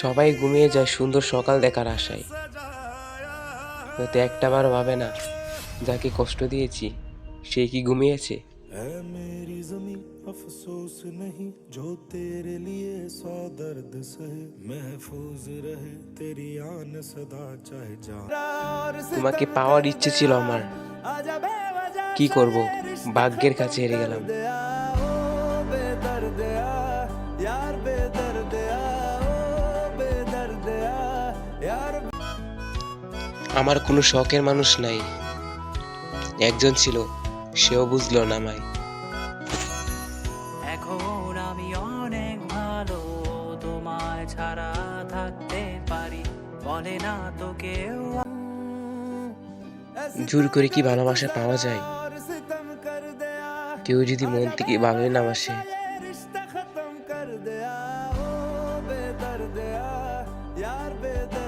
সবাই ঘুমিয়ে যায় সুন্দর সকাল দেখার আশায়, যাতে একটাবারও ভাবে না যাকে কষ্ট দিয়েছি সে কি ঘুমিয়েছে। है मेरी जमी अफसोस नहीं जो तेरे लिए सौ दर्द सहे महफूज रहे तेरी आन सदा चाहे जा তোমাকে পাওয়ার ইচ্ছে ছিল আমার, কি করব, ভাগ্যের কাছে হেরে গেলাম। আমার কোনো শখের মানুষ নাই, একজন ছিল সেও বুঝলো না আমায়। এখন আমি অনেক ভালো, তোমায় ছাড়া থাকতে পারি, বলে না তো কেউ। জোর করে কি ভালোবাসা পাওয়া যায়? কেউ যদি মন থেকে ভালোই না বাসে, खत्म कर दिया ओ बेदर्दिया यार बेदर्दिया